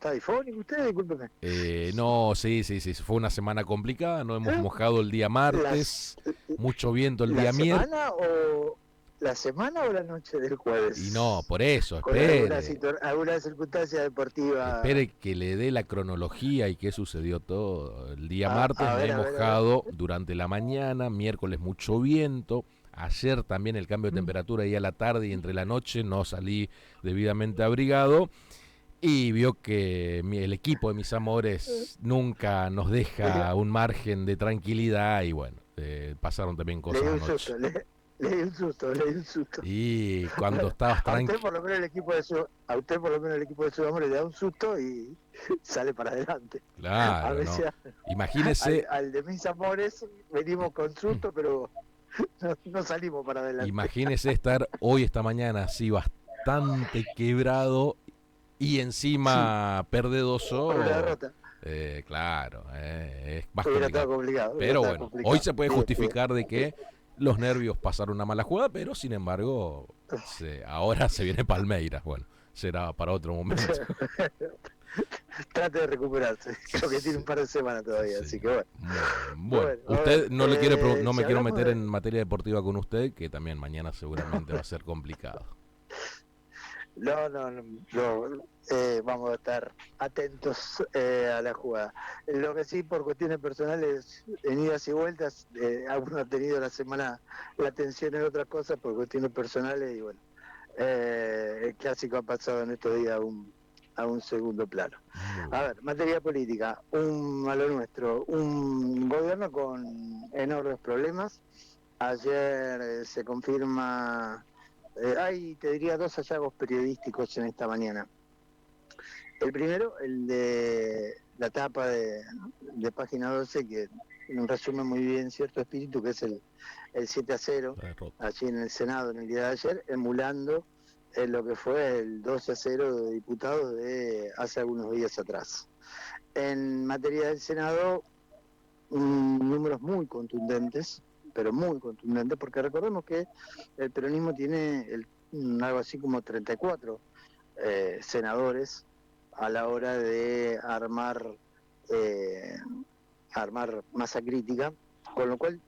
¿Está difónico usted? Discúlpeme. No, sí, fue una semana complicada, nos hemos ¿Eh? mojado el día Las, martes, mucho viento el ¿La día miércoles, semana o la semana o la noche del y no, jueves? por eso, Con alguna circunstancia deportiva. espere que le dé la cronología y qué sucedió todo. El día martes me he A ver. mojado durante la mañana, miércoles mucho viento, ayer también el cambio de Mm. temperatura y a la tarde y entre la noche no salí debidamente abrigado. Y vio que el equipo de mis amores nunca nos deja un margen de tranquilidad y bueno, pasaron también Le di cosas un anoche. susto, le di un susto, le di un susto. Y cuando Bueno, estabas a usted tranquilo, por lo menos a usted por lo menos el equipo de su amor le da un susto y sale para adelante. A claro, ¿no? veces Imagínese, al de mis amores venimos con susto, pero no salimos para adelante. imagínese estar hoy, esta mañana, así bastante quebrado y Sí, encima por una perdedoso. derrota. Claro, es más Hubiera estado complicado. complicado, hubiera Pero estado bueno, hoy complicado. se puede Bien, bien. justificar de que los nervios pasaron una mala jugada, pero sin embargo, ahora se viene Palmeiras. Bueno, será para otro momento. Trate de recuperarse. Sí, Creo que tiene un sí, par de semanas sí, todavía, así que señor. bueno. Muy bien. Bueno, Bueno, a usted ver, no si me quiero hablamos meter de... en materia deportiva con usted, que también mañana seguramente va a ser complicado. Vamos a estar atentos a la jugada. Lo que sí, por cuestiones personales, en idas y vueltas, alguno ha tenido la semana la atención en otras cosas por cuestiones personales y bueno, el clásico ha pasado en estos días a un segundo plano. Muy A bien. ver, materia política, a lo nuestro, un gobierno con enormes problemas. Ayer se confirma, hay, te diría, dos hallazgos periodísticos en esta mañana. El primero, el de la tapa de página 12, que resume muy bien cierto espíritu, que es el 7-0, La derrota. allí en el Senado en el día de ayer, emulando lo que fue el 12-0 de diputados de hace algunos días atrás. En materia del Senado, números muy contundentes, pero muy contundentes, porque recordemos que el peronismo tiene algo así como 34 senadores a la hora de eh, armar masa crítica, con lo cual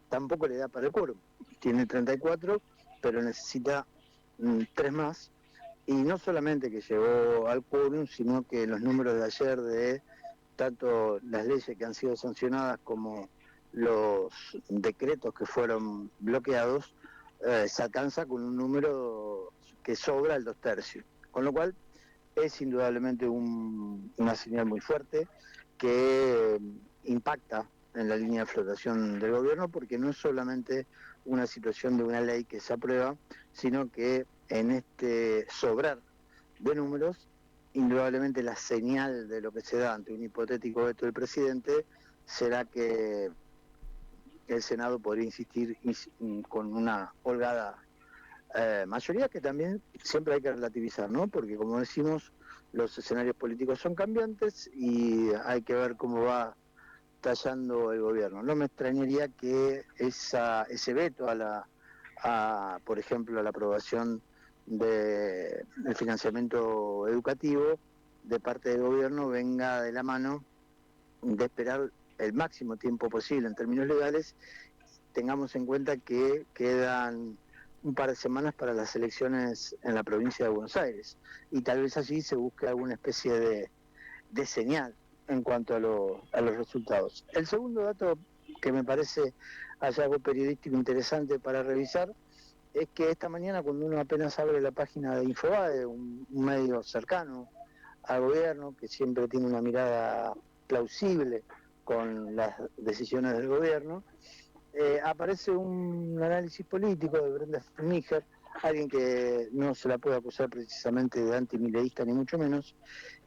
tampoco le da para el quórum. Tiene 34, pero necesita 3 más. Y no solamente que llegó al quórum, sino que los números de ayer de tanto las leyes que han sido sancionadas como los decretos que fueron bloqueados, se alcanza con un número que sobra el 2/3. Con lo cual es indudablemente una señal muy fuerte que impacta en la línea de flotación del gobierno, porque no es solamente una situación de una ley que se aprueba, sino que en este sobrar de números, indudablemente la señal de lo que se da ante un hipotético veto del presidente será que el Senado podría insistir con una holgada mayoría, que también siempre hay que relativizar, ¿no? Porque como decimos, los escenarios políticos son cambiantes y hay que ver cómo va tallando el gobierno. No me extrañaría que ese veto por ejemplo, a la aprobación del financiamiento educativo de parte del gobierno venga de la mano de esperar el máximo tiempo posible en términos legales. Tengamos en cuenta que quedan un par de semanas para las elecciones en la provincia de Buenos Aires y tal vez allí se busque alguna especie de señal en cuanto a los resultados. El segundo dato que me parece hallazgo periodístico interesante para revisar es que esta mañana, cuando uno apenas abre la página de Infobae, un medio cercano al gobierno, que siempre tiene una mirada plausible con las decisiones del gobierno, aparece un análisis político de Brenda Smiger, alguien que no se la puede acusar precisamente de antimileísta ni mucho menos,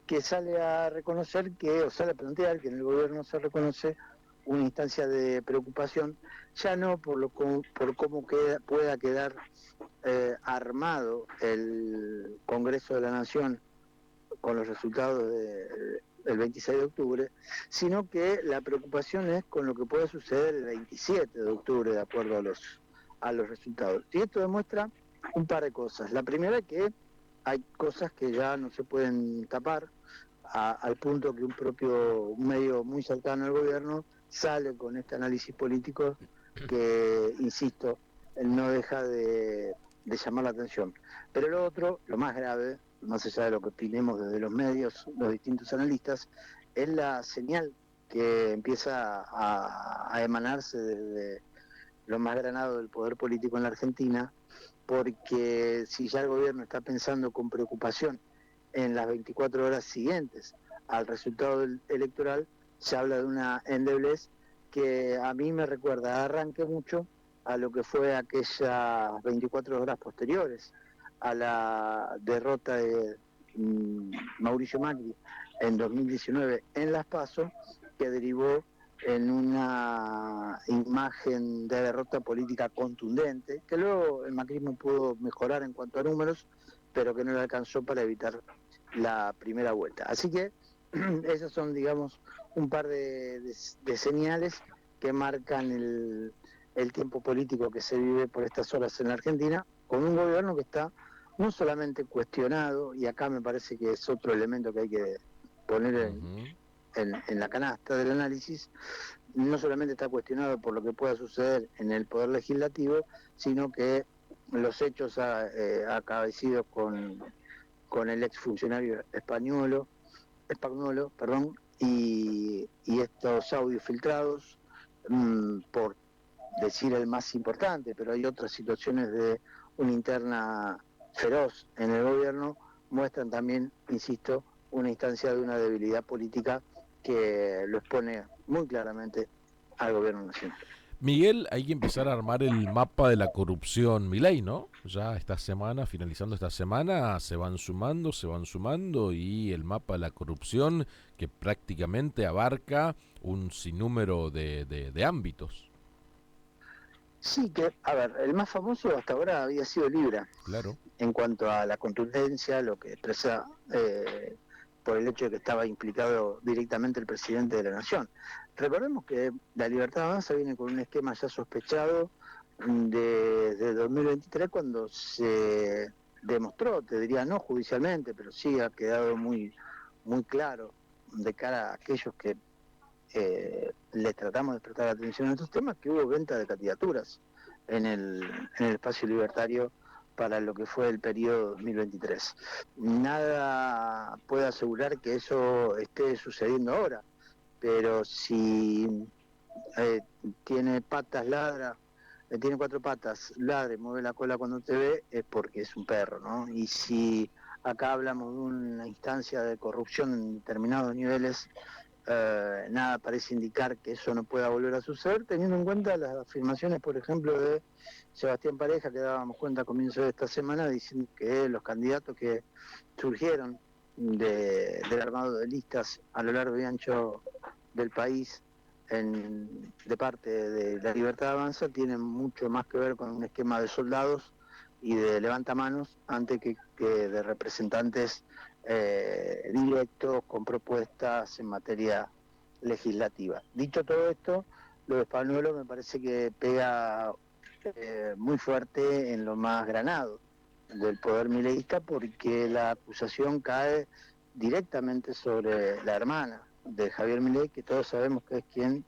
que sale a reconocer o sale a plantear que en el gobierno se reconoce una instancia de preocupación, ya no por cómo pueda quedar armado el Congreso de la Nación con los resultados del 26 de octubre, sino que la preocupación es con lo que puede suceder el 27 de octubre, de acuerdo a los resultados. Y esto demuestra un par de cosas. La primera es que hay cosas que ya no se pueden tapar, al punto que un medio muy cercano al gobierno sale con este análisis político que, insisto, no deja de llamar la atención. Pero lo otro, lo más grave, más allá de lo que opinemos desde los medios, los distintos analistas, es la señal que empieza a emanarse desde lo más granado del poder político en la Argentina, porque si ya el gobierno está pensando con preocupación en las 24 horas siguientes al resultado electoral, se habla de una endeblez que a mí me recuerda, arranque mucho a lo que fue aquellas 24 horas posteriores a la derrota de Mauricio Macri en 2019 en Las PASO, que derivó en una imagen de derrota política contundente, que luego el macrismo pudo mejorar en cuanto a números, pero que no le alcanzó para evitar la primera vuelta. Así que esas son, digamos, un par de señales que marcan el tiempo político que se vive por estas horas en la Argentina, con un gobierno que está no solamente cuestionado, y acá me parece que es otro elemento que hay que poner en la canasta del análisis, no solamente está cuestionado por lo que pueda suceder en el Poder Legislativo, sino que los hechos acaecidos con el exfuncionario Spagnuolo, y estos audios filtrados, por decir el más importante, pero hay otras situaciones de una interna feroz en el gobierno, muestran también, insisto, una instancia de una debilidad política que lo expone muy claramente al gobierno nacional. Miguel, hay que empezar a armar el mapa de la corrupción Milei, ¿no? Ya esta semana, finalizando esta semana, se van sumando y el mapa de la corrupción que prácticamente abarca un sinnúmero de ámbitos. Sí, que, a ver, el más famoso hasta ahora había sido Libra, Claro. en cuanto a la contundencia, lo que expresa por el hecho de que estaba implicado directamente el presidente de la Nación. Recordemos que la Libertad Avanza viene con un esquema ya sospechado de 2023, cuando se demostró, te diría no judicialmente, pero sí ha quedado muy, muy claro de cara a aquellos que les tratamos de prestar atención a estos temas, que hubo venta de candidaturas en el espacio libertario para lo que fue el periodo 2023. Nada puede asegurar que eso esté sucediendo ahora, pero si eh, tiene patas, ladra, tiene cuatro patas, ladra y mueve la cola cuando te ve, es porque es un perro, ¿no? Y si acá hablamos de una instancia de corrupción en determinados niveles, nada parece indicar que eso no pueda volver a suceder, teniendo en cuenta las afirmaciones, por ejemplo, de Sebastián Pareja, que dábamos cuenta a comienzo de esta semana, diciendo que los candidatos que surgieron del armado de listas a lo largo y ancho del país de parte de la Libertad Avanza tienen mucho más que ver con un esquema de soldados y de levantamanos antes que de representantes directos con propuestas en materia legislativa. Dicho todo esto, lo de Spagnuolo me parece que pega muy fuerte en lo más granado del poder mileísta, porque la acusación cae directamente sobre la hermana de Javier Milei, que todos sabemos que es quien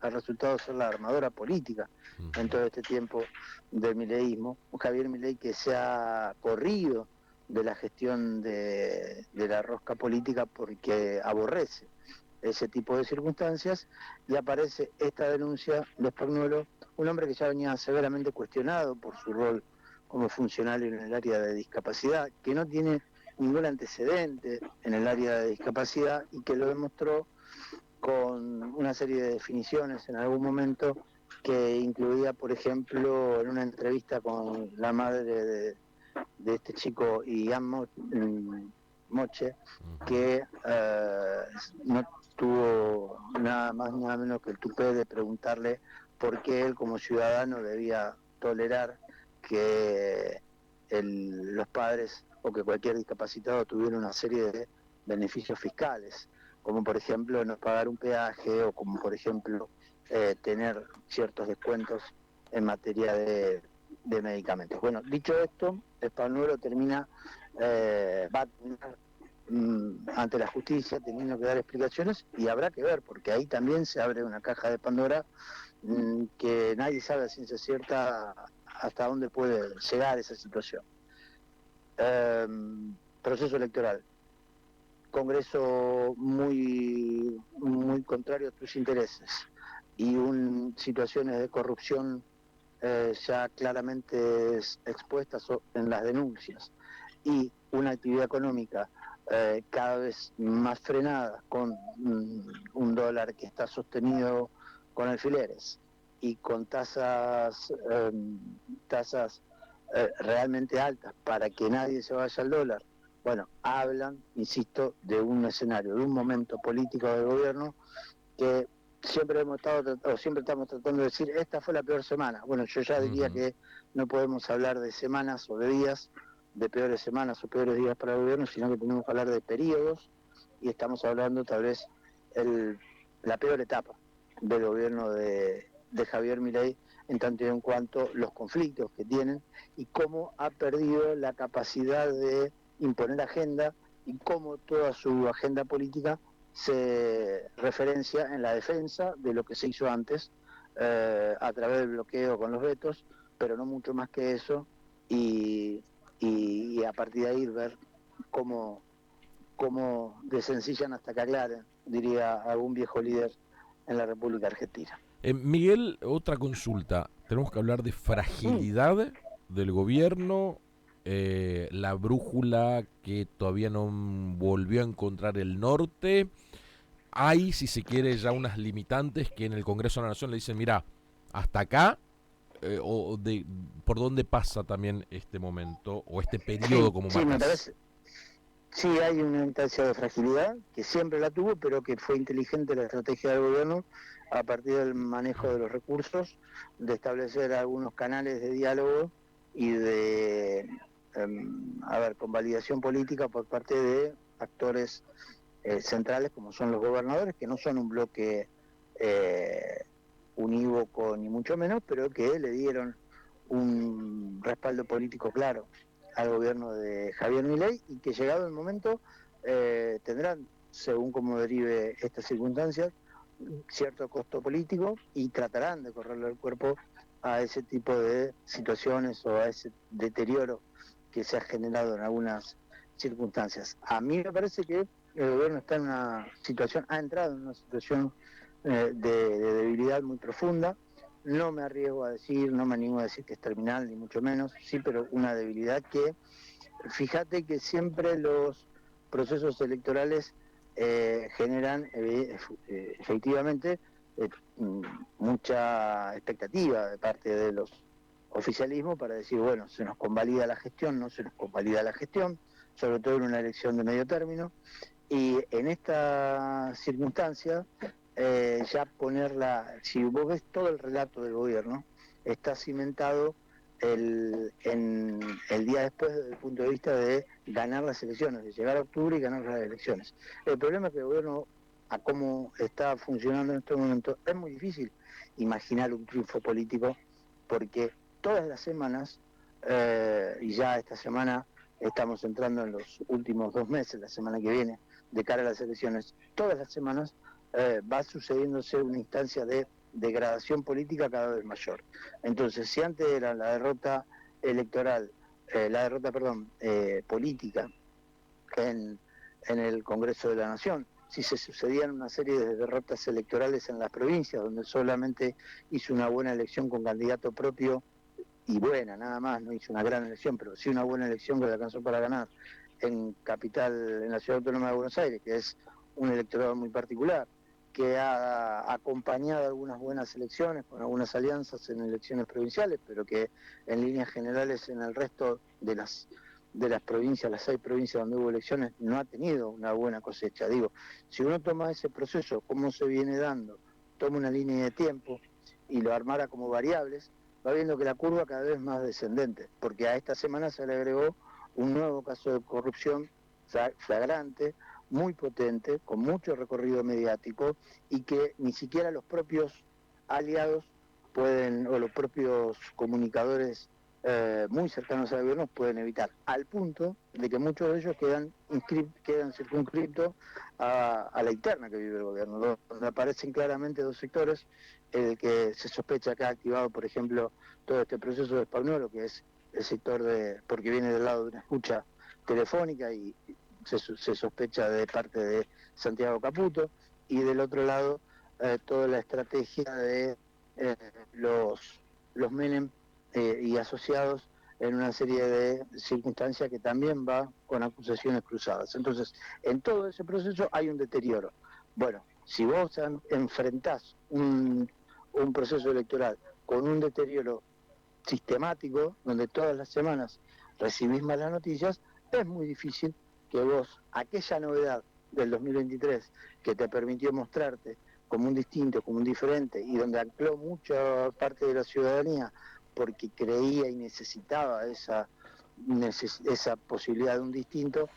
ha resultado ser la armadora política en todo este tiempo del mileísmo. Un Javier Milei que se ha corrido de la gestión de la rosca política porque aborrece ese tipo de circunstancias, y aparece esta denuncia de Spagnuolo, un hombre que ya venía severamente cuestionado por su rol como funcionario en el área de discapacidad, que no tiene ningún antecedente en el área de discapacidad y que lo demostró con una serie de definiciones en algún momento, que incluía, por ejemplo, en una entrevista con la madre de este chico, Ian Moche, que no tuvo nada más nada menos que el tupé de preguntarle por qué él como ciudadano debía tolerar que los padres o que cualquier discapacitado tuviera una serie de beneficios fiscales, como por ejemplo no pagar un peaje, o como por ejemplo tener ciertos descuentos en materia de medicamentos. Bueno, dicho esto, Spagnuolo va a terminar ante la justicia, teniendo que dar explicaciones, y habrá que ver, porque ahí también se abre una caja de Pandora que nadie sabe a ciencia cierta hasta dónde puede llegar esa situación. Proceso electoral, Congreso muy contrario a tus intereses y situaciones de corrupción ya claramente expuestas en las denuncias, y una actividad económica cada vez más frenada, con un dólar que está sostenido con alfileres y con tasas realmente altas para que nadie se vaya al dólar. Bueno, hablan, insisto, de un escenario, de un momento político del gobierno que siempre estamos tratando de decir, esta fue la peor semana. Bueno, yo ya diría que no podemos hablar de semanas o de días, de peores semanas o peores días para el gobierno, sino que tenemos que hablar de periodos, y estamos hablando tal vez la peor etapa del gobierno de Javier Milei, en tanto y en cuanto los conflictos que tienen y cómo ha perdido la capacidad de imponer agenda, y cómo toda su agenda política se referencia en la defensa de lo que se hizo antes, a través del bloqueo con los vetos, pero no mucho más que eso, y a partir de ahí ver cómo desencillan hasta que aclaren, diría algún viejo líder en la República Argentina. Miguel, otra consulta. Tenemos que hablar de fragilidad del gobierno, la brújula que todavía no volvió a encontrar el norte. Hay, si se quiere, ya unas limitantes que en el Congreso de la Nación le dicen, mira, hasta acá, por dónde pasa también este momento o este periodo, como me marcas. parece. Sí, hay una instancia de fragilidad, que siempre la tuvo, pero que fue inteligente la estrategia del gobierno a partir del manejo de los recursos, de establecer algunos canales de diálogo y de, con validación política por parte de actores centrales, como son los gobernadores, que no son un bloque unívoco ni mucho menos, pero que le dieron un respaldo político claro al gobierno de Javier Milei, y que llegado el momento tendrán, según como derive estas circunstancias, cierto costo político, y tratarán de correrle el cuerpo a ese tipo de situaciones o a ese deterioro que se ha generado en algunas circunstancias. A mí me parece que el gobierno está en una situación, ha entrado en una situación de debilidad muy profunda. No me arriesgo a decir, no me animo a decir que es terminal, ni mucho menos, sí, pero una debilidad que, fíjate que siempre los procesos electorales generan efectivamente mucha expectativa de parte de los oficialismos para decir, bueno, se nos convalida la gestión, no se nos convalida la gestión, sobre todo en una elección de medio término, y en esta circunstancia ya ponerla, si vos ves todo el relato del gobierno, está cimentado en el día después desde el punto de vista de ganar las elecciones, de llegar a octubre y ganar las elecciones. El problema es que el gobierno, a cómo está funcionando en este momento, es muy difícil imaginar un triunfo político, porque todas las semanas, y ya esta semana estamos entrando en los últimos 2 meses, la semana que viene, de cara a las elecciones, todas las semanas va sucediéndose una instancia de degradación política cada vez mayor. Entonces, si antes era la derrota electoral, política en el Congreso de la Nación, si se sucedían una serie de derrotas electorales en las provincias, donde solamente hizo una buena elección con candidato propio, y buena, nada más, no hizo una gran elección, pero sí una buena elección que le alcanzó para ganar en Capital, en la Ciudad Autónoma de Buenos Aires, que es un electorado muy particular, que ha acompañado algunas buenas elecciones, con algunas alianzas en elecciones provinciales, pero que en líneas generales en el resto de las provincias, las 6 provincias donde hubo elecciones, no ha tenido una buena cosecha. Digo, si uno toma ese proceso, cómo se viene dando, toma una línea de tiempo y lo armara como variables, va viendo que la curva cada vez es más descendente, porque a esta semana se le agregó un nuevo caso de corrupción flagrante, muy potente, con mucho recorrido mediático, y que ni siquiera los propios aliados pueden, o los propios comunicadores muy cercanos al gobierno pueden evitar, al punto de que muchos de ellos quedan circunscriptos a la interna que vive el gobierno, donde aparecen claramente dos sectores, el que se sospecha que ha activado, por ejemplo, todo este proceso de Spagnuolo, que es el sector porque viene del lado de una escucha telefónica y se sospecha de parte de Santiago Caputo, y del otro lado toda la estrategia de los Menem y asociados en una serie de circunstancias que también va con acusaciones cruzadas. Entonces, en todo ese proceso hay un deterioro. Bueno, si vos enfrentás un proceso electoral con un deterioro sistemático, donde todas las semanas recibís malas noticias, es muy difícil que vos, aquella novedad del 2023 que te permitió mostrarte como un distinto, como un diferente, y donde ancló mucha parte de la ciudadanía porque creía y necesitaba esa posibilidad de un distinto,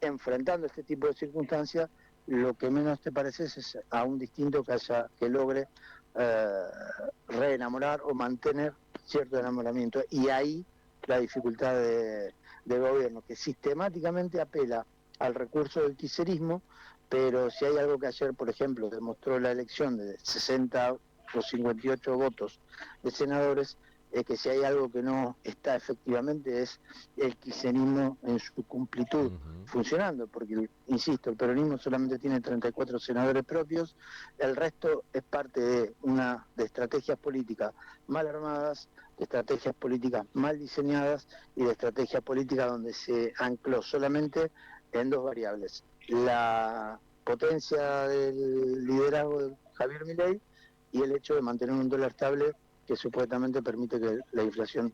enfrentando este tipo de circunstancias, lo que menos te parece es a un distinto que logre reenamorar o mantener cierto enamoramiento. Y ahí la dificultad de gobierno, que sistemáticamente apela al recurso del kirchnerismo, pero si hay algo que ayer, por ejemplo, demostró la elección de 60 o 58 votos de senadores, es que si hay algo que no está efectivamente es el kirchnerismo en su cumplitud funcionando, porque, insisto, el peronismo solamente tiene 34 senadores propios, el resto es parte de estrategias políticas mal armadas, de estrategias políticas mal diseñadas y de estrategias políticas donde se ancló solamente en dos variables: la potencia del liderazgo de Javier Milei y el hecho de mantener un dólar estable que supuestamente permite que la inflación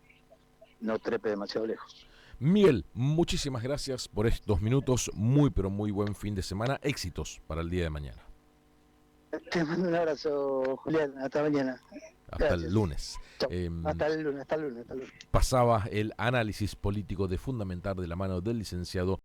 no trepe demasiado lejos. Miguel, muchísimas gracias por estos minutos, muy pero muy buen fin de semana, éxitos para el día de mañana. Te mando un abrazo, Julián, hasta mañana. Hasta Gracias. el lunes. Hasta el lunes. Pasaba el análisis político de Fundamental de la mano del licenciado